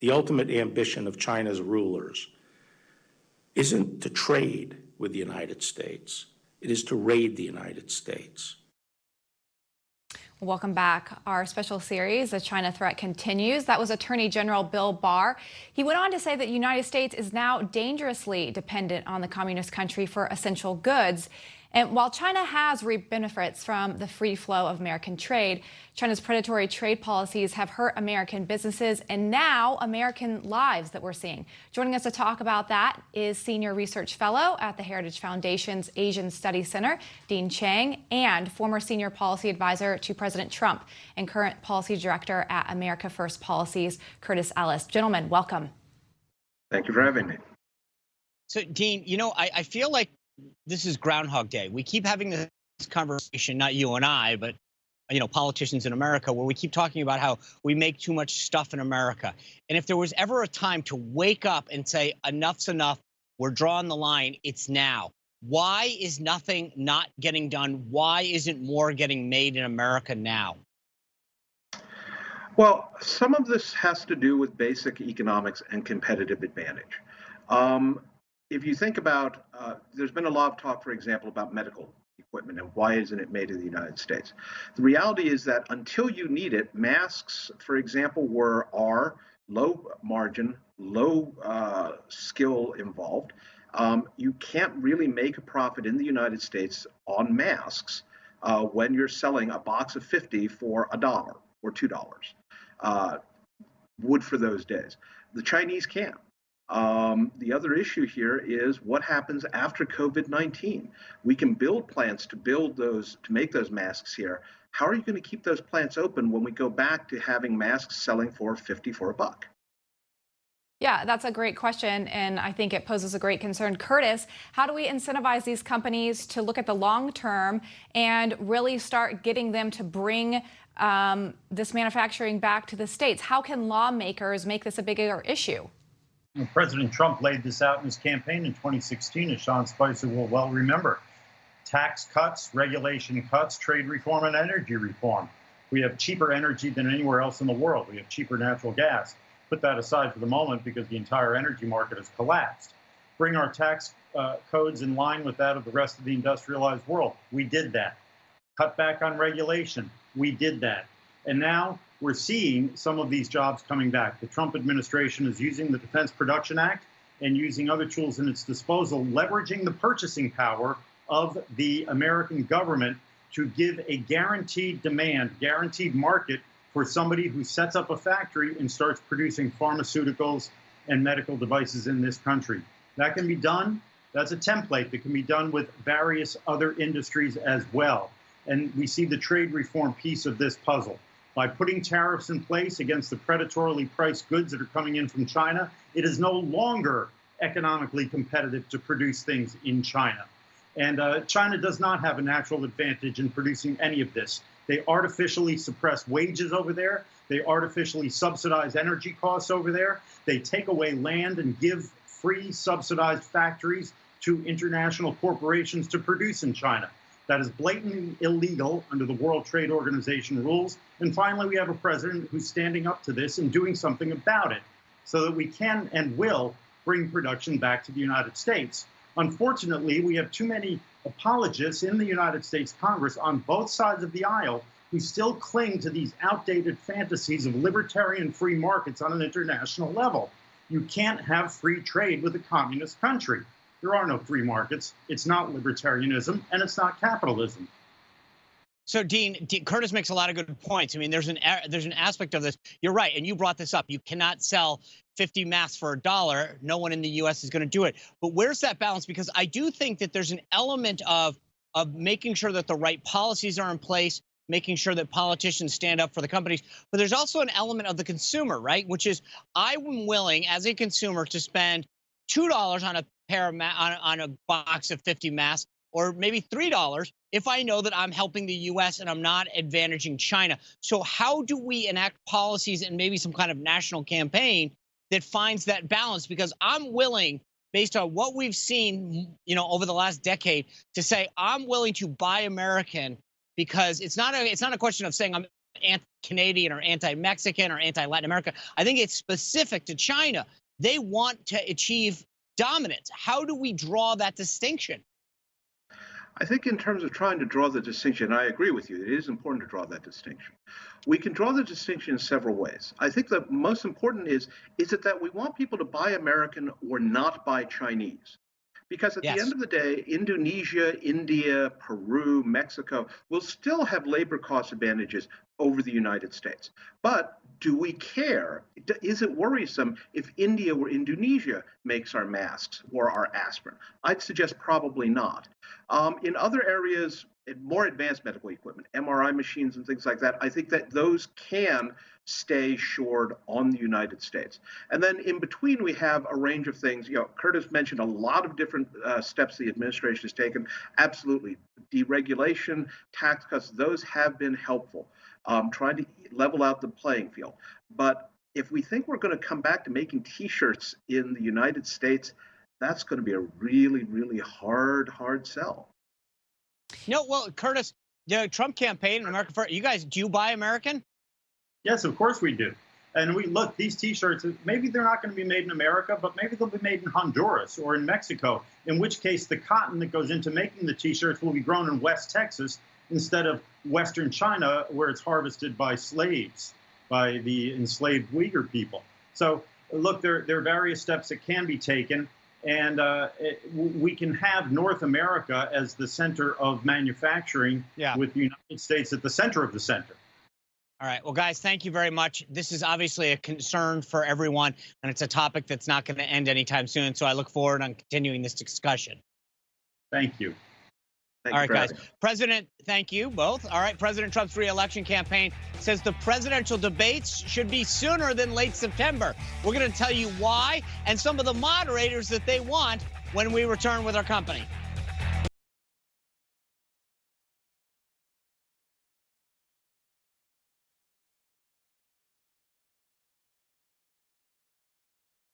The ultimate ambition of China's rulers isn't to trade with the United States. It is to raid the United States. Welcome back. Our special series, The China Threat, continues. That was Attorney General Bill Barr. He went on to say that the United States is now dangerously dependent on the communist country for essential goods. And while China has reaped benefits from the free flow of American trade, China's predatory trade policies have hurt American businesses and now American lives that we're seeing. Joining us to talk about that is Senior Research Fellow at the Heritage Foundation's Asian Studies Center, Dean Cheng, and former Senior Policy Advisor to President Trump and current Policy Director at America First Policies, Curtis Ellis. Gentlemen, welcome. Thank you for having me. So, Dean, I feel like this is Groundhog Day. We keep having this conversation, not you and I, but politicians in America, where we keep talking about how we make too much stuff in America. And if there was ever a time to wake up and say, enough's enough, we're drawing the line, it's now. Why is nothing not getting done? Why isn't more getting made in America now? Well, some of this has to do with basic economics and competitive advantage. If you think about, there's been a lot of talk, for example, about medical equipment and why isn't it made in the United States? The reality is that until you need it, masks, for example, are low margin, low skill involved. You can't really make a profit in the United States on masks when you're selling a box of 50 for $1 or $2. Would for those days. The Chinese can. The other issue here is what happens after COVID-19. We can build plants to make those masks here. How are you going to keep those plants open when we go back to having masks selling for 50 for $1? Yeah, that's a great question, and I think it poses a great concern. Curtis, how do we incentivize these companies to look at the long term and really start getting them to bring this manufacturing back to the states? How can lawmakers make this a bigger issue? President Trump laid this out in his campaign in 2016, as Sean Spicer will well remember. Tax cuts, regulation cuts, trade reform, and energy reform. We have cheaper energy than anywhere else in the world. We have cheaper natural gas. Put that aside for the moment because the entire energy market has collapsed. Bring our tax codes in line with that of the rest of the industrialized world. We did that. Cut back on regulation. We did that. And now we're seeing some of these jobs coming back. The Trump administration is using the Defense Production Act and using other tools in its disposal, leveraging the purchasing power of the American government to give a guaranteed demand, guaranteed market for somebody who sets up a factory and starts producing pharmaceuticals and medical devices in this country. That can be done. That's a template that can be done with various other industries as well. And we see the trade reform piece of this puzzle. By putting tariffs in place against the predatorily priced goods that are coming in from China, it is no longer economically competitive to produce things in China. And China does not have a natural advantage in producing any of this. They artificially suppress wages over there. They artificially subsidize energy costs over there. They take away land and give free subsidized factories to international corporations to produce in China. That is blatantly illegal under the World Trade Organization rules. And finally, we have a president who's standing up to this and doing something about it so that we can and will bring production back to the United States. Unfortunately, we have too many apologists in the United States Congress on both sides of the aisle who still cling to these outdated fantasies of libertarian free markets on an international level. You can't have free trade with a communist country. There are no free markets. It's not libertarianism, and it's not capitalism. So, Dean, Curtis makes a lot of good points. I mean, there's an aspect of this. You're right, and you brought this up. You cannot sell 50 masks for $1. No one in the U.S. is going to do it. But where's that balance? Because I do think that there's an element of making sure that the right policies are in place, making sure that politicians stand up for the companies. But there's also an element of the consumer, right? Which is I'm willing, as a consumer, to spend $2 on a pair of on a box of 50 masks, or maybe $3 if I know that I'm helping the U.S. and I'm not advantaging China. So how do we enact policies and maybe some kind of national campaign that finds that balance? Because I'm willing, based on what we've seen, over the last decade, to say I'm willing to buy American, because it's not a question of saying I'm anti-Canadian or anti-Mexican or anti-Latin America. I think it's specific to China. They want to achieve dominance. How do we draw that distinction? I think in terms of trying to draw the distinction, I agree with you. It is important to draw that distinction. We can draw the distinction in several ways. I think the most important is it that we want people to buy American or not buy Chinese. Because at the end of the day, Indonesia, India, Peru, Mexico will still have labor cost advantages over the United States. But do we care? Is it worrisome if India or Indonesia makes our masks or our aspirin? I'd suggest probably not. In other areas, more advanced medical equipment, MRI machines and things like that, I think that those can stay shored on the United States. And then in between, we have a range of things. Curtis mentioned a lot of different steps the administration has taken. Absolutely. Deregulation, tax cuts, those have been helpful, trying to level out the playing field. But if we think we're going to come back to making T-shirts in the United States, that's going to be a really, really hard sell. No, well, Curtis, the Trump campaign, America First, you guys, do you buy American? Yes, of course we do. And we look, these T-shirts, maybe they're not going to be made in America, but maybe they'll be made in Honduras or in Mexico, in which case the cotton that goes into making the T-shirts will be grown in West Texas instead of Western China, where it's harvested by slaves, by the enslaved Uyghur people. So look, there are various steps that can be taken. And we can have North America as the center of manufacturing, with the United States at the center of the center. All right. Well, guys, thank you very much. This is obviously a concern for everyone, and it's a topic that's not going to end anytime soon. So I look forward on continuing this discussion. Thank you. All right, guys. President, thank you both. All right. President Trump's re-election campaign says the presidential debates should be sooner than late September. We're going to tell you why and some of the moderators that they want when we return with our company.